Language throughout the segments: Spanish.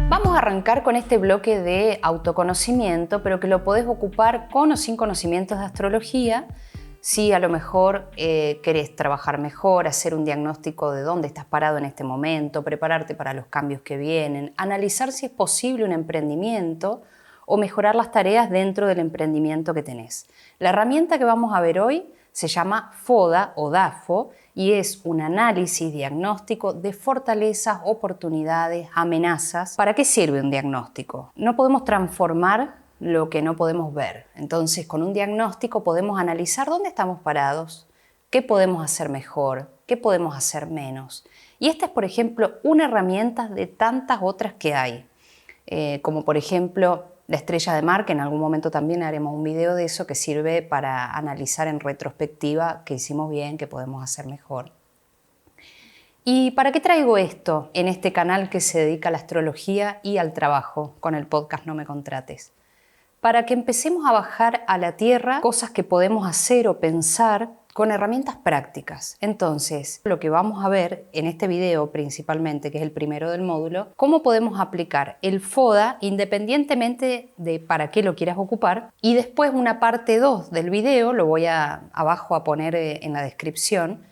Vamos a arrancar con este bloque de autoconocimiento, pero que lo podés ocupar con o sin conocimientos de astrología. Si a lo mejor querés trabajar mejor, hacer un diagnóstico de dónde estás parado en este momento, prepararte para los cambios que vienen, analizar si es posible un emprendimiento o mejorar las tareas dentro del emprendimiento que tenés. La herramienta que vamos a ver hoy se llama FODA o DAFO y es un análisis diagnóstico de fortalezas, oportunidades, amenazas. ¿Para qué sirve un diagnóstico? No podemos transformar lo que no podemos ver. Entonces, con un diagnóstico podemos analizar dónde estamos parados, qué podemos hacer mejor, qué podemos hacer menos. Y esta es, por ejemplo, una herramienta de tantas otras que hay, como por ejemplo la estrella de mar, que en algún momento también haremos un video de eso, que sirve para analizar en retrospectiva qué hicimos bien, qué podemos hacer mejor. ¿Y para qué traigo esto en este canal que se dedica a la astrología y al trabajo con el podcast No Me Contrates? Para que empecemos a bajar a la tierra cosas que podemos hacer o pensar con herramientas prácticas. Entonces, lo que vamos a ver en este video principalmente, que es el primero del módulo, cómo podemos aplicar el FODA independientemente de para qué lo quieras ocupar. Y después una parte 2 del video, lo voy abajo a poner en la descripción,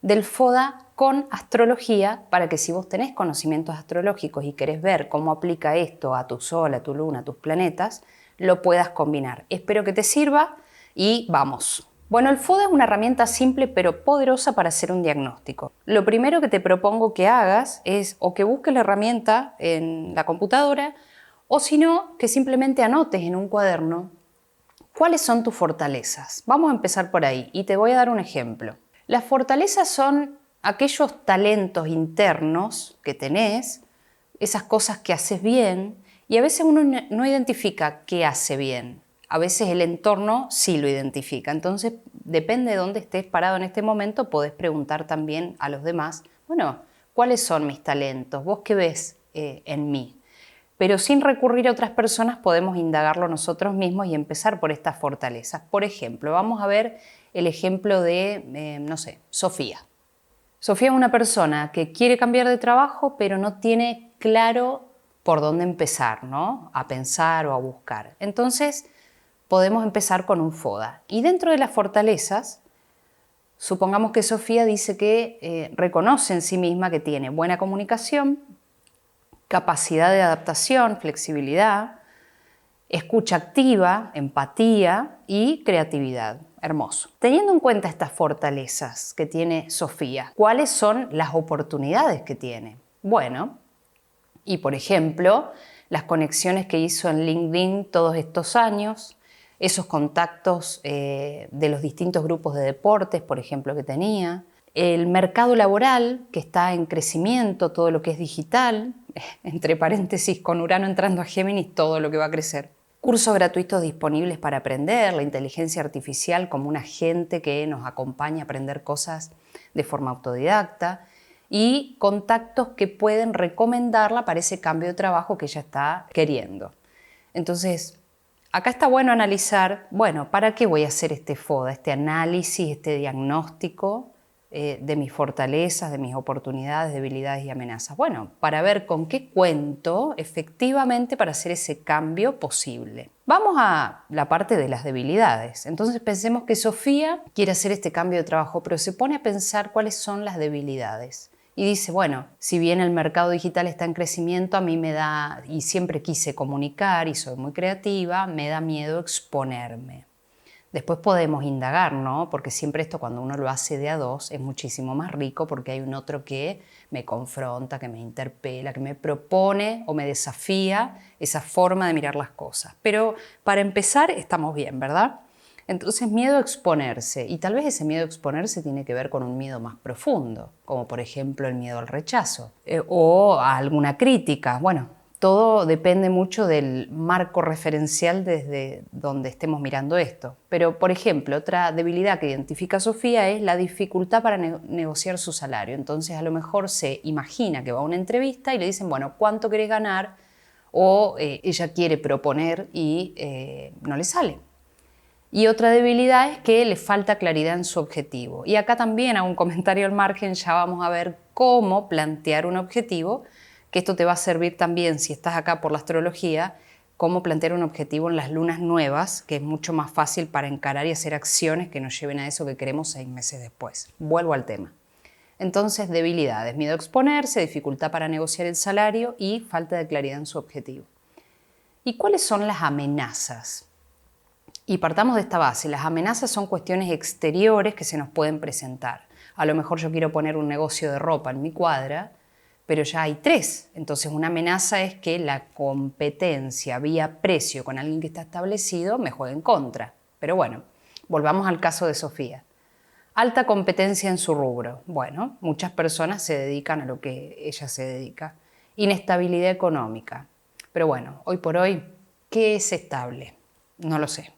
del FODA con astrología, para que si vos tenés conocimientos astrológicos y querés ver cómo aplica esto a tu sol, a tu luna, a tus planetas, lo puedas combinar. Espero que te sirva y vamos. Bueno, el FODA es una herramienta simple pero poderosa para hacer un diagnóstico. Lo primero que te propongo que hagas es o que busques la herramienta en la computadora o si no, que simplemente anotes en un cuaderno cuáles son tus fortalezas. Vamos a empezar por ahí y te voy a dar un ejemplo. Las fortalezas son aquellos talentos internos que tenés, esas cosas que haces bien, y a veces uno no identifica qué hace bien. A veces el entorno sí lo identifica. Entonces, depende de dónde estés parado en este momento, podés preguntar también a los demás, bueno, ¿cuáles son mis talentos? ¿Vos qué ves en mí? Pero sin recurrir a otras personas podemos indagarlo nosotros mismos y empezar por estas fortalezas. Por ejemplo, vamos a ver el ejemplo de, no sé, Sofía. Sofía es una persona que quiere cambiar de trabajo, pero no tiene claro por dónde empezar, ¿no? A pensar o a buscar. Entonces, podemos empezar con un FODA. Y dentro de las fortalezas, supongamos que Sofía dice que reconoce en sí misma que tiene buena comunicación, capacidad de adaptación, flexibilidad, escucha activa, empatía y creatividad. Hermoso. Teniendo en cuenta estas fortalezas que tiene Sofía, ¿cuáles son las oportunidades que tiene? Bueno, y por ejemplo, las conexiones que hizo en LinkedIn todos estos años, esos contactos de los distintos grupos de deportes, por ejemplo, que tenía, el mercado laboral que está en crecimiento, todo lo que es digital, entre paréntesis, con Urano entrando a Géminis, todo lo que va a crecer. Cursos gratuitos disponibles para aprender, la inteligencia artificial como un agente que nos acompaña a aprender cosas de forma autodidacta y contactos que pueden recomendarla para ese cambio de trabajo que ella está queriendo. Entonces, acá está bueno analizar, bueno, ¿para qué voy a hacer este FODA, este análisis, este diagnóstico de mis fortalezas, de mis oportunidades, debilidades y amenazas? Bueno, para ver con qué cuento efectivamente para hacer ese cambio posible. Vamos a la parte de las debilidades. Entonces pensemos que Sofía quiere hacer este cambio de trabajo, pero se pone a pensar cuáles son las debilidades. Y dice, bueno, si bien el mercado digital está en crecimiento, a mí me da, y siempre quise comunicar y soy muy creativa, me da miedo exponerme. Después podemos indagar, ¿no? Porque siempre esto cuando uno lo hace de a dos es muchísimo más rico porque hay un otro que me confronta, que me interpela, que me propone o me desafía esa forma de mirar las cosas. Pero para empezar estamos bien, ¿verdad? Entonces, miedo a exponerse. Y tal vez ese miedo a exponerse tiene que ver con un miedo más profundo, como por ejemplo el miedo al rechazo o a alguna crítica. Bueno, todo depende mucho del marco referencial desde donde estemos mirando esto. Pero, por ejemplo, otra debilidad que identifica Sofía es la dificultad para negociar su salario. Entonces, a lo mejor se imagina que va a una entrevista y le dicen, bueno, ¿cuánto querés ganar? O ella quiere proponer y no le sale. Y otra debilidad es que le falta claridad en su objetivo. Y acá también hago un comentario al margen, ya vamos a ver cómo plantear un objetivo, que esto te va a servir también si estás acá por la astrología, cómo plantear un objetivo en las lunas nuevas, que es mucho más fácil para encarar y hacer acciones que nos lleven a eso que queremos 6 meses después. Vuelvo al tema. Entonces, debilidades, miedo a exponerse, dificultad para negociar el salario y falta de claridad en su objetivo. ¿Y cuáles son las amenazas? Y partamos de esta base, las amenazas son cuestiones exteriores que se nos pueden presentar. A lo mejor yo quiero poner un negocio de ropa en mi cuadra, pero ya hay 3. Entonces una amenaza es que la competencia vía precio con alguien que está establecido me juegue en contra. Pero bueno, volvamos al caso de Sofía. Alta competencia en su rubro. Bueno, muchas personas se dedican a lo que ella se dedica. Inestabilidad económica. Pero bueno, hoy por hoy, ¿qué es estable? No lo sé.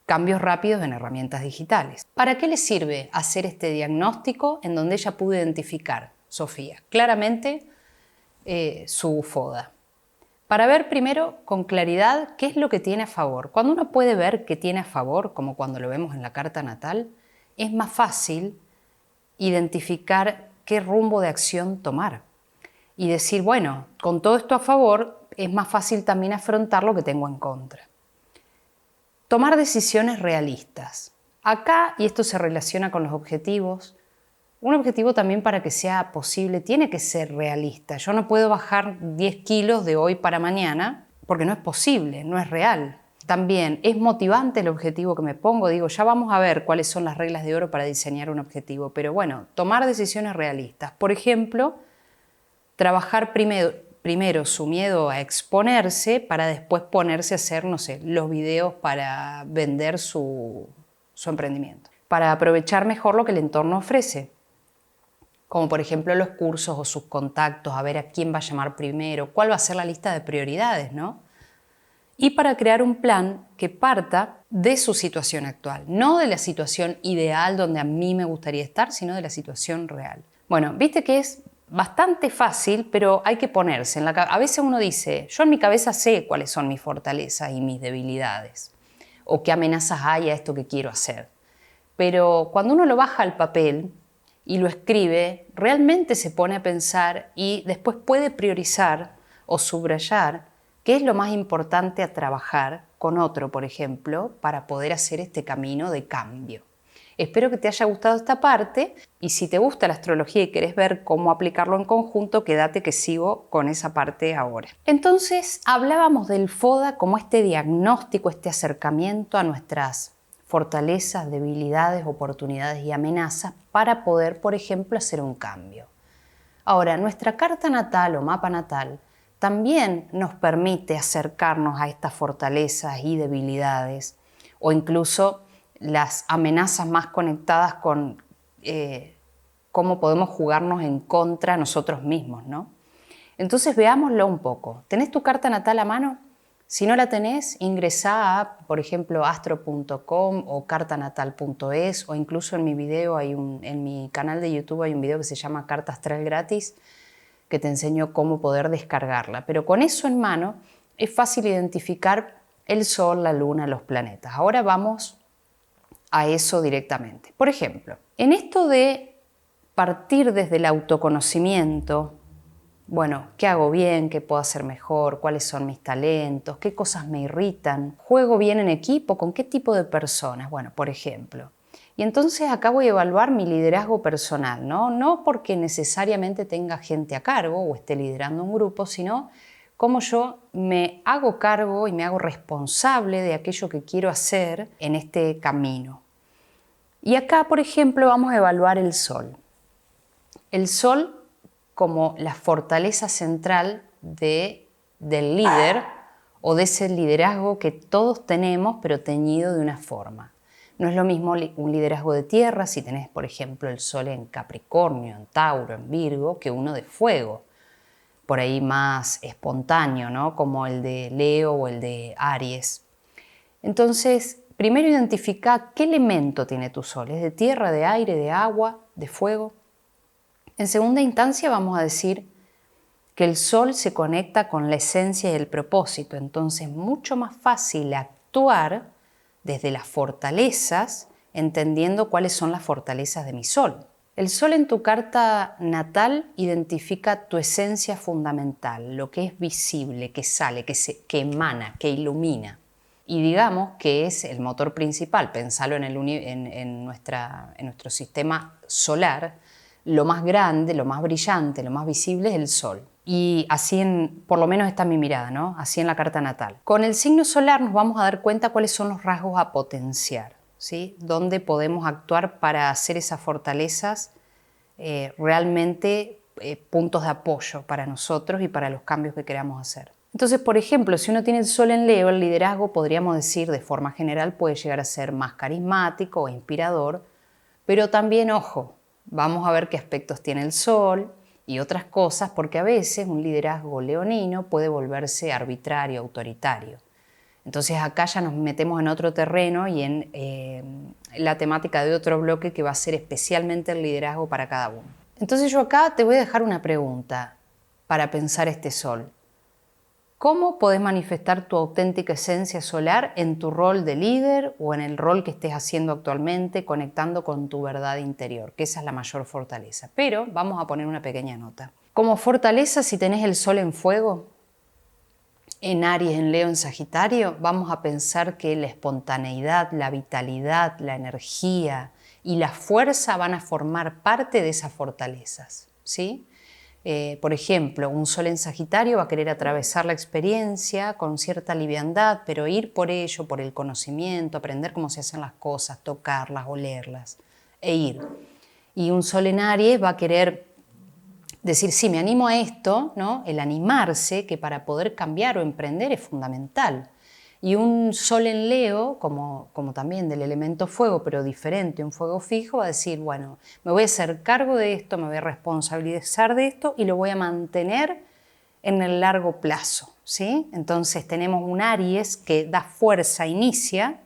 Cambios rápidos en herramientas digitales. ¿Para qué le sirve hacer este diagnóstico en donde ella pudo identificar, Sofía, claramente su FODA? Para ver primero con claridad qué es lo que tiene a favor. Cuando uno puede ver qué tiene a favor, como cuando lo vemos en la carta natal, es más fácil identificar qué rumbo de acción tomar. Y decir, bueno, con todo esto a favor, es más fácil también afrontar lo que tengo en contra. Tomar decisiones realistas. Acá, y esto se relaciona con los objetivos, un objetivo también para que sea posible tiene que ser realista. Yo no puedo bajar 10 kilos de hoy para mañana porque no es posible, no es real. También es motivante el objetivo que me pongo. Digo, ya vamos a ver cuáles son las reglas de oro para diseñar un objetivo. Pero bueno, tomar decisiones realistas. Por ejemplo, trabajar primero su miedo a exponerse para después ponerse a hacer, no sé, los videos para vender su emprendimiento. Para aprovechar mejor lo que el entorno ofrece. Como por ejemplo los cursos o sus contactos, a ver a quién va a llamar primero, cuál va a ser la lista de prioridades, ¿no? Y para crear un plan que parta de su situación actual, no de la situación ideal donde a mí me gustaría estar, sino de la situación real. Bueno, viste que es bastante fácil, pero hay que ponerse en la cabeza. A veces uno dice, yo en mi cabeza sé cuáles son mis fortalezas y mis debilidades, o qué amenazas hay a esto que quiero hacer. Pero cuando uno lo baja al papel y lo escribe, realmente se pone a pensar y después puede priorizar o subrayar qué es lo más importante a trabajar con otro, por ejemplo, para poder hacer este camino de cambio. Espero que te haya gustado esta parte y si te gusta la astrología y querés ver cómo aplicarlo en conjunto, quédate que sigo con esa parte ahora. Entonces, hablábamos del FODA como este diagnóstico, este acercamiento a nuestras fortalezas, debilidades, oportunidades y amenazas para poder, por ejemplo, hacer un cambio. Ahora, nuestra carta natal o mapa natal también nos permite acercarnos a estas fortalezas y debilidades o incluso las amenazas más conectadas con cómo podemos jugarnos en contra nosotros mismos, ¿no? Entonces veámoslo un poco. ¿Tenés tu carta natal a mano? Si no la tenés, ingresá a, por ejemplo, astro.com o cartanatal.es o incluso en mi video, en mi canal de YouTube hay un video que se llama Carta Astral Gratis que te enseño cómo poder descargarla. Pero con eso en mano es fácil identificar el Sol, la Luna, los planetas. Ahora vamos a eso directamente. Por ejemplo, en esto de partir desde el autoconocimiento, bueno, ¿qué hago bien? ¿Qué puedo hacer mejor? ¿Cuáles son mis talentos? ¿Qué cosas me irritan? ¿Juego bien en equipo? ¿Con qué tipo de personas? Bueno, por ejemplo. Y entonces acá voy a evaluar mi liderazgo personal, ¿no? No porque necesariamente tenga gente a cargo o esté liderando un grupo, sino cómo yo me hago cargo y me hago responsable de aquello que quiero hacer en este camino. Y acá, por ejemplo, vamos a evaluar el Sol. El Sol como la fortaleza central del líder o de ese liderazgo que todos tenemos, pero teñido de una forma. No es lo mismo un liderazgo de tierra, si tenés, por ejemplo, el Sol en Capricornio, en Tauro, en Virgo, que uno de fuego. Por ahí más espontáneo, ¿no? Como el de Leo o el de Aries. Entonces, primero identifica qué elemento tiene tu Sol. ¿Es de tierra, de aire, de agua, de fuego? En segunda instancia vamos a decir que el Sol se conecta con la esencia y el propósito. Entonces, mucho más fácil actuar desde las fortalezas, entendiendo cuáles son las fortalezas de mi sol. El sol en tu carta natal identifica tu esencia fundamental, lo que es visible, que sale, que emana, que ilumina. Y digamos que es el motor principal, pensarlo en nuestro sistema solar, lo más grande, lo más brillante, lo más visible es el sol. Y así, por lo menos esta es mi mirada, ¿no? Así en la carta natal. Con el signo solar nos vamos a dar cuenta cuáles son los rasgos a potenciar, ¿sí? Dónde podemos actuar para hacer esas fortalezas realmente puntos de apoyo para nosotros y para los cambios que queramos hacer. Entonces, por ejemplo, si uno tiene el sol en Leo, el liderazgo, podríamos decir, de forma general, puede llegar a ser más carismático o inspirador, pero también, ojo, vamos a ver qué aspectos tiene el sol y otras cosas, porque a veces un liderazgo leonino puede volverse arbitrario, autoritario. Entonces acá ya nos metemos en otro terreno y en la temática de otro bloque que va a ser especialmente el liderazgo para cada uno. Entonces yo acá te voy a dejar una pregunta para pensar este sol. ¿Cómo podés manifestar tu auténtica esencia solar en tu rol de líder o en el rol que estés haciendo actualmente, conectando con tu verdad interior? Que esa es la mayor fortaleza. Pero vamos a poner una pequeña nota. Como fortaleza, si tenés el sol en fuego, en Aries, en Leo, en Sagitario, vamos a pensar que la espontaneidad, la vitalidad, la energía y la fuerza van a formar parte de esas fortalezas, ¿sí? Por ejemplo, un sol en Sagitario va a querer atravesar la experiencia con cierta liviandad, pero ir por ello, por el conocimiento, aprender cómo se hacen las cosas, tocarlas, olerlas, e ir. Y un sol en Aries va a querer decir, sí, me animo a esto, ¿no? El animarse, que para poder cambiar o emprender es fundamental. Y un sol en Leo, como también del elemento fuego, pero diferente, un fuego fijo, va a decir, bueno, me voy a hacer cargo de esto, me voy a responsabilizar de esto y lo voy a mantener en el largo plazo, ¿sí? Entonces tenemos un Aries que da fuerza, inicia,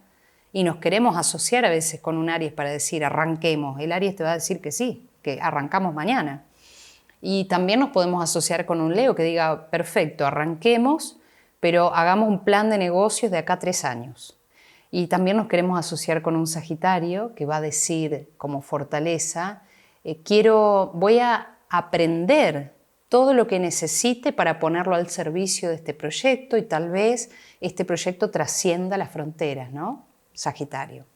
y nos queremos asociar a veces con un Aries para decir, arranquemos. El Aries te va a decir que sí, que arrancamos mañana. Y también nos podemos asociar con un Leo que diga, perfecto, arranquemos, pero hagamos un plan de negocios de acá a 3 años. Y también nos queremos asociar con un Sagitario que va a decir como fortaleza, voy a aprender todo lo que necesite para ponerlo al servicio de este proyecto y tal vez este proyecto trascienda las fronteras, ¿no? Sagitario.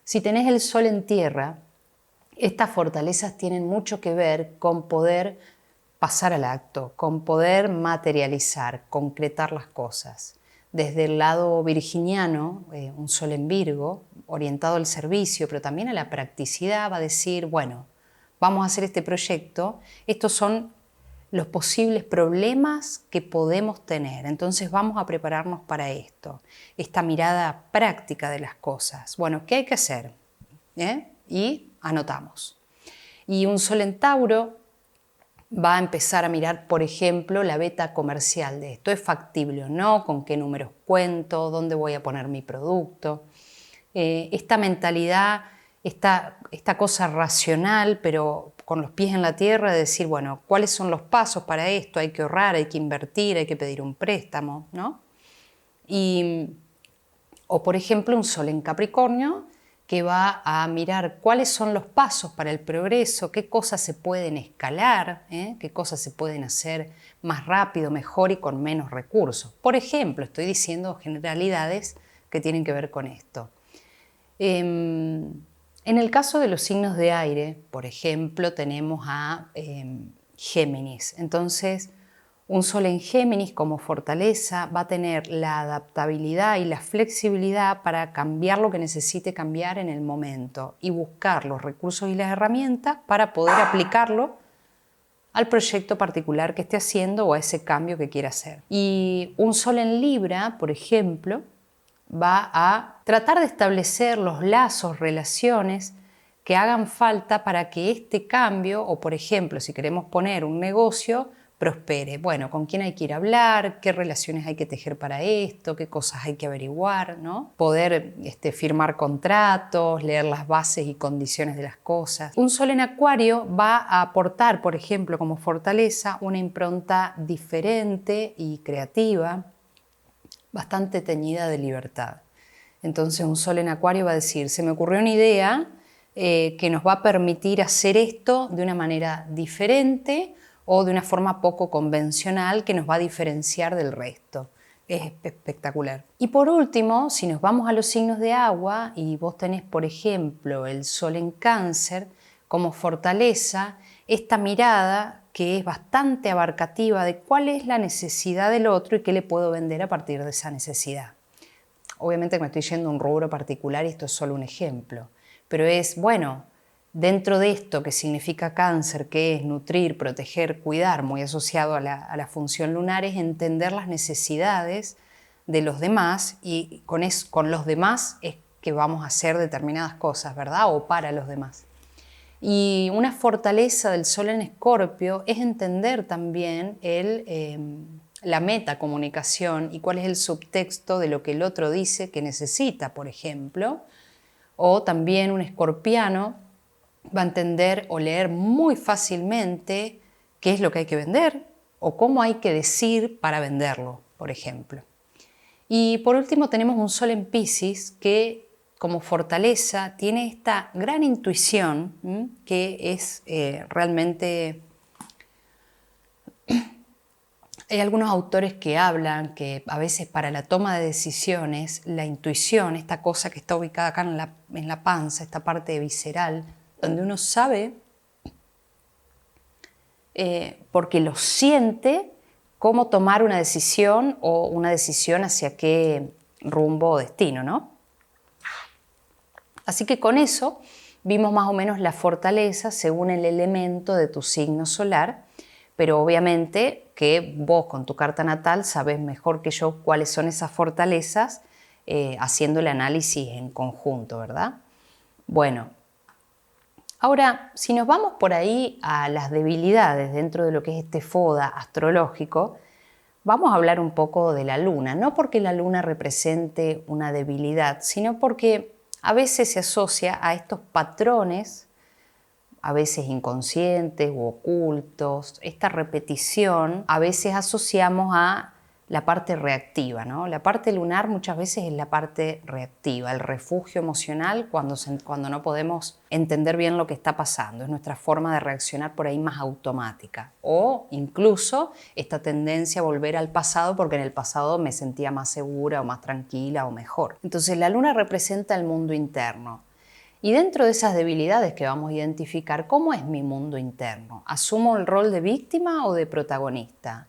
Si tenés el sol en tierra, estas fortalezas tienen mucho que ver con poder pasar al acto, con poder materializar, concretar las cosas. Desde el lado virginiano, un sol en Virgo, orientado al servicio, pero también a la practicidad, va a decir, bueno, vamos a hacer este proyecto, estos son los posibles problemas que podemos tener, entonces vamos a prepararnos para esto, esta mirada práctica de las cosas. Bueno, ¿qué hay que hacer? Y anotamos. Y un sol en Tauro va a empezar a mirar, por ejemplo, la beta comercial de esto. ¿Es factible o no? ¿Con qué números cuento? ¿Dónde voy a poner mi producto? Esta mentalidad, esta cosa racional, pero con los pies en la tierra, de decir, bueno, ¿cuáles son los pasos para esto? Hay que ahorrar, hay que invertir, hay que pedir un préstamo, ¿no? O, por ejemplo, un sol en Capricornio, que va a mirar cuáles son los pasos para el progreso, qué cosas se pueden escalar, qué cosas se pueden hacer más rápido, mejor y con menos recursos. Por ejemplo, estoy diciendo generalidades que tienen que ver con esto. En el caso de los signos de aire, por ejemplo, tenemos a Géminis. Entonces, un sol en Géminis como fortaleza va a tener la adaptabilidad y la flexibilidad para cambiar lo que necesite cambiar en el momento y buscar los recursos y las herramientas para poder aplicarlo al proyecto particular que esté haciendo o a ese cambio que quiera hacer. Y un sol en Libra, por ejemplo, va a tratar de establecer los lazos, relaciones que hagan falta para que este cambio, o por ejemplo, si queremos poner un negocio, prospere. Bueno, ¿con quién hay que ir a hablar? ¿Qué relaciones hay que tejer para esto? ¿Qué cosas hay que averiguar? ¿No? Poder firmar contratos, leer las bases y condiciones de las cosas. Un sol en Acuario va a aportar, por ejemplo, como fortaleza, una impronta diferente y creativa, bastante teñida de libertad. Entonces un Sol en Acuario va a decir, se me ocurrió una idea que nos va a permitir hacer esto de una manera diferente o de una forma poco convencional que nos va a diferenciar del resto. Es espectacular. Y por último, si nos vamos a los signos de agua y vos tenés, por ejemplo, el Sol en Cáncer, como fortaleza, esta mirada que es bastante abarcativa de cuál es la necesidad del otro y qué le puedo vender a partir de esa necesidad. Obviamente que me estoy yendo a un rubro particular y esto es solo un ejemplo, pero es, bueno, dentro de esto que significa Cáncer, que es nutrir, proteger, cuidar, muy asociado a la función lunar, es entender las necesidades de los demás y con los demás es que vamos a hacer determinadas cosas, ¿verdad? O para los demás. Y una fortaleza del Sol en Escorpio es entender también la metacomunicación y cuál es el subtexto de lo que el otro dice que necesita, por ejemplo. O también un escorpiano va a entender o leer muy fácilmente qué es lo que hay que vender o cómo hay que decir para venderlo, por ejemplo. Y por último tenemos un Sol en Piscis que como fortaleza tiene esta gran intuición que es realmente... Hay algunos autores que hablan que a veces para la toma de decisiones la intuición, esta cosa que está ubicada acá en la panza, esta parte visceral, donde uno sabe porque lo siente cómo tomar una decisión o una decisión hacia qué rumbo o destino, ¿no? Así que con eso vimos más o menos la fortaleza según el elemento de tu signo solar, pero obviamente que vos con tu carta natal sabés mejor que yo cuáles son esas fortalezas haciendo el análisis en conjunto, ¿verdad? Bueno, ahora si nos vamos por ahí a las debilidades dentro de lo que es este FODA astrológico, vamos a hablar un poco de la luna, no porque la luna represente una debilidad, sino porque a veces se asocia a estos patrones, a veces inconscientes u ocultos, esta repetición, a veces asociamos a la parte reactiva, ¿no? La parte lunar muchas veces es la parte reactiva, el refugio emocional cuando no podemos entender bien lo que está pasando, es nuestra forma de reaccionar por ahí más automática. O incluso esta tendencia a volver al pasado porque en el pasado me sentía más segura o más tranquila o mejor. Entonces la luna representa el mundo interno. Y dentro de esas debilidades que vamos a identificar, ¿cómo es mi mundo interno? ¿Asumo el rol de víctima o de protagonista?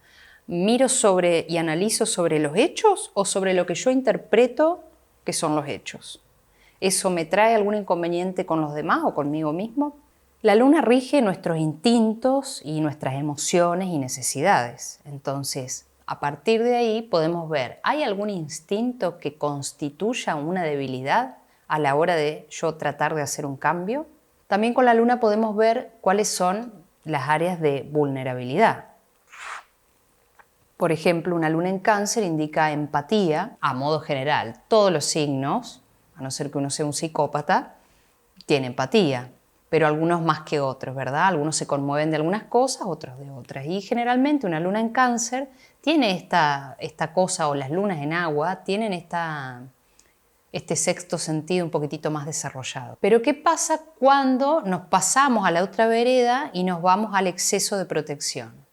¿Miro sobre y analizo sobre los hechos o sobre lo que yo interpreto que son los hechos? ¿Eso me trae algún inconveniente con los demás o conmigo mismo? La luna rige nuestros instintos y nuestras emociones y necesidades. Entonces, a partir de ahí podemos ver, ¿hay algún instinto que constituya una debilidad a la hora de yo tratar de hacer un cambio? También con la luna podemos ver cuáles son las áreas de vulnerabilidad. Por ejemplo, una luna en Cáncer indica empatía a modo general. Todos los signos, a no ser que uno sea un psicópata, tienen empatía, pero algunos más que otros, ¿verdad? Algunos se conmueven de algunas cosas, otros de otras. Y generalmente una luna en Cáncer tiene esta cosa, o las lunas en agua tienen este sexto sentido un poquitito más desarrollado. Pero ¿qué pasa cuando nos pasamos a la otra vereda y nos vamos al exceso de protección?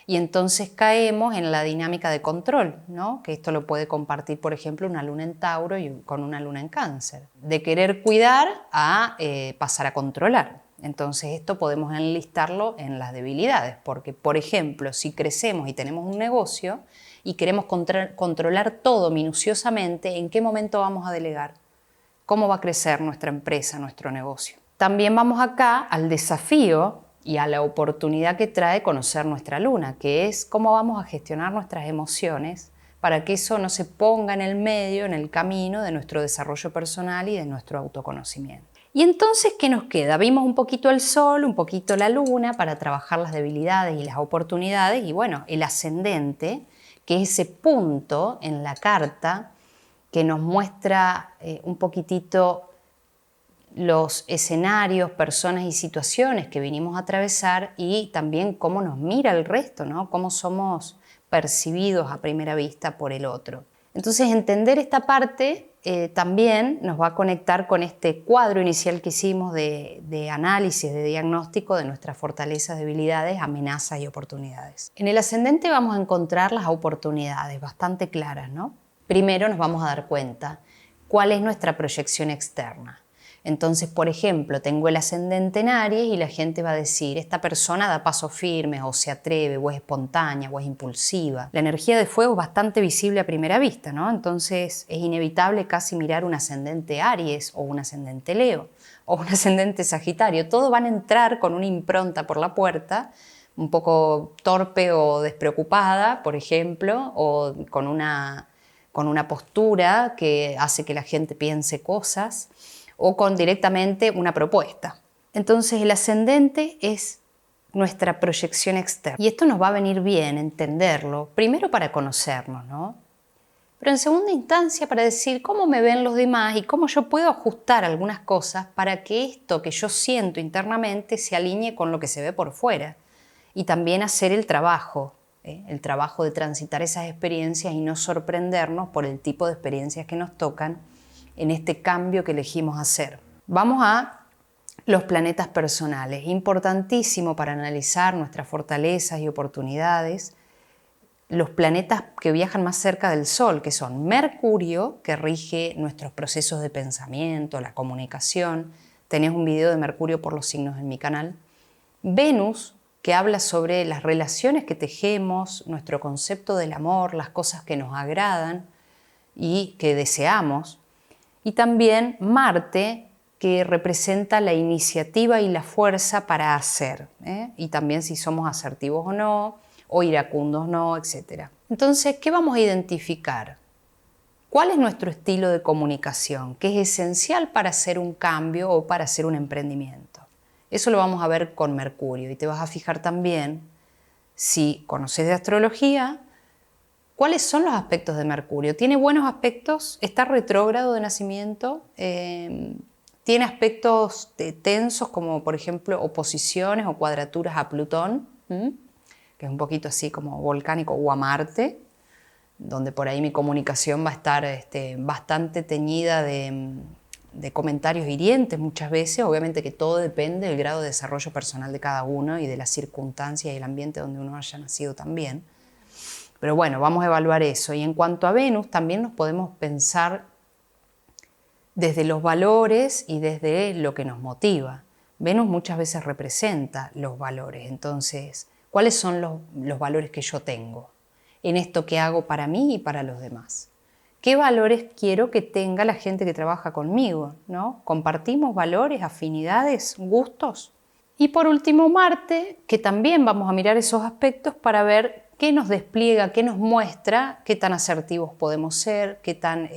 Y entonces caemos en la dinámica de control, ¿no? Que esto lo puede compartir, por ejemplo, una luna en Tauro con una luna en Cáncer. De querer cuidar a pasar a controlar. Entonces esto podemos enlistarlo en las debilidades, porque, por ejemplo, si crecemos y tenemos un negocio y queremos controlar todo minuciosamente, ¿en qué momento vamos a delegar? ¿Cómo va a crecer nuestra empresa, nuestro negocio? También vamos acá al desafío y a la oportunidad que trae conocer nuestra luna, que es cómo vamos a gestionar nuestras emociones para que eso no se ponga en el medio, en el camino de nuestro desarrollo personal y de nuestro autoconocimiento. Y entonces, ¿qué nos queda? Vimos un poquito el sol, un poquito la luna para trabajar las debilidades y las oportunidades y bueno, el ascendente, que es ese punto en la carta que nos muestra un poquitito los escenarios, personas y situaciones que vinimos a atravesar y también cómo nos mira el resto, ¿no? Cómo somos percibidos a primera vista por el otro. Entonces, entender esta parte también nos va a conectar con este cuadro inicial que hicimos de análisis, de diagnóstico de nuestras fortalezas, debilidades, amenazas y oportunidades. En el ascendente vamos a encontrar las oportunidades bastante claras, ¿no? Primero nos vamos a dar cuenta cuál es nuestra proyección externa. Entonces, por ejemplo, tengo el ascendente en Aries y la gente va a decir, esta persona da pasos firmes, o se atreve, o es espontánea, o es impulsiva. La energía de fuego es bastante visible a primera vista, ¿no? Entonces es inevitable casi mirar un ascendente Aries, o un ascendente Leo, o un ascendente Sagitario. Todos van a entrar con una impronta por la puerta, un poco torpe o despreocupada, por ejemplo, o con una postura que hace que la gente piense cosas, o con directamente una propuesta. Entonces el ascendente es nuestra proyección externa. Y esto nos va a venir bien entenderlo, primero para conocernos, ¿no? Pero en segunda instancia para decir cómo me ven los demás y cómo yo puedo ajustar algunas cosas para que esto que yo siento internamente se alinee con lo que se ve por fuera. Y también hacer el trabajo de transitar esas experiencias y no sorprendernos por el tipo de experiencias que nos tocan en este cambio que elegimos hacer. Vamos a los planetas personales. Importantísimo para analizar nuestras fortalezas y oportunidades, los planetas que viajan más cerca del Sol, que son Mercurio, que rige nuestros procesos de pensamiento, la comunicación. Tenés un video de Mercurio por los signos en mi canal. Venus, que habla sobre las relaciones que tejemos, nuestro concepto del amor, las cosas que nos agradan y que deseamos. Y también Marte, que representa la iniciativa y la fuerza para hacer, y también si somos asertivos o no, o iracundos o no, etc. Entonces, ¿qué vamos a identificar? ¿Cuál es nuestro estilo de comunicación? ¿Qué es esencial para hacer un cambio o para hacer un emprendimiento? Eso lo vamos a ver con Mercurio y te vas a fijar también, si conoces de astrología, ¿cuáles son los aspectos de Mercurio? ¿Tiene buenos aspectos? ¿Está retrógrado de nacimiento? ¿Tiene aspectos tensos como, por ejemplo, oposiciones o cuadraturas a Plutón? Que es un poquito así como volcánico, o a Marte, donde por ahí mi comunicación va a estar bastante teñida de comentarios hirientes muchas veces. Obviamente que todo depende del grado de desarrollo personal de cada uno y de las circunstancias y el ambiente donde uno haya nacido también. Pero bueno, vamos a evaluar eso. Y en cuanto a Venus, también nos podemos pensar desde los valores y desde lo que nos motiva. Venus muchas veces representa los valores. Entonces, ¿cuáles son los valores que yo tengo en esto que hago para mí y para los demás? ¿Qué valores quiero que tenga la gente que trabaja conmigo, ¿no? ¿Compartimos valores, afinidades, gustos? Y por último, Marte, que también vamos a mirar esos aspectos para ver qué nos despliega, qué nos muestra, qué tan asertivos podemos ser, qué tan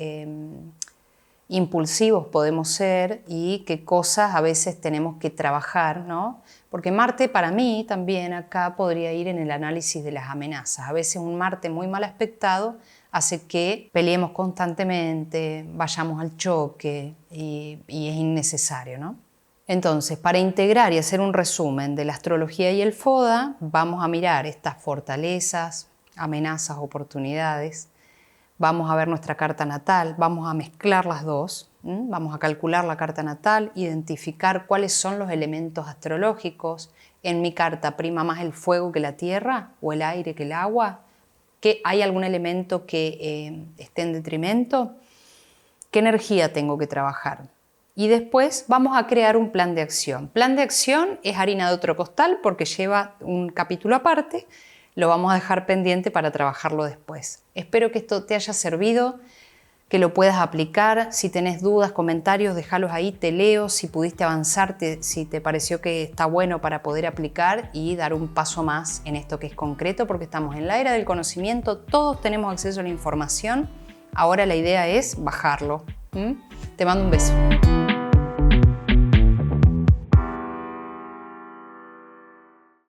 impulsivos podemos ser y qué cosas a veces tenemos que trabajar, ¿no? Porque Marte para mí también acá podría ir en el análisis de las amenazas. A veces un Marte muy mal aspectado hace que peleemos constantemente, vayamos al choque y es innecesario, ¿no? Entonces, para integrar y hacer un resumen de la astrología y el FODA, vamos a mirar estas fortalezas, amenazas, oportunidades. Vamos a ver nuestra carta natal, vamos a mezclar las dos, vamos a calcular la carta natal, identificar cuáles son los elementos astrológicos. En mi carta prima más el fuego que la tierra o el aire que el agua. ¿Que hay algún elemento que esté en detrimento? ¿Qué energía tengo que trabajar? Y después vamos a crear un plan de acción. Plan de acción es harina de otro costal porque lleva un capítulo aparte. Lo vamos a dejar pendiente para trabajarlo después. Espero que esto te haya servido, que lo puedas aplicar. Si tenés dudas, comentarios, déjalos ahí, te leo. Si pudiste avanzar, si te pareció que está bueno para poder aplicar y dar un paso más en esto que es concreto, porque estamos en la era del conocimiento, todos tenemos acceso a la información. Ahora la idea es bajarlo. Te mando un beso.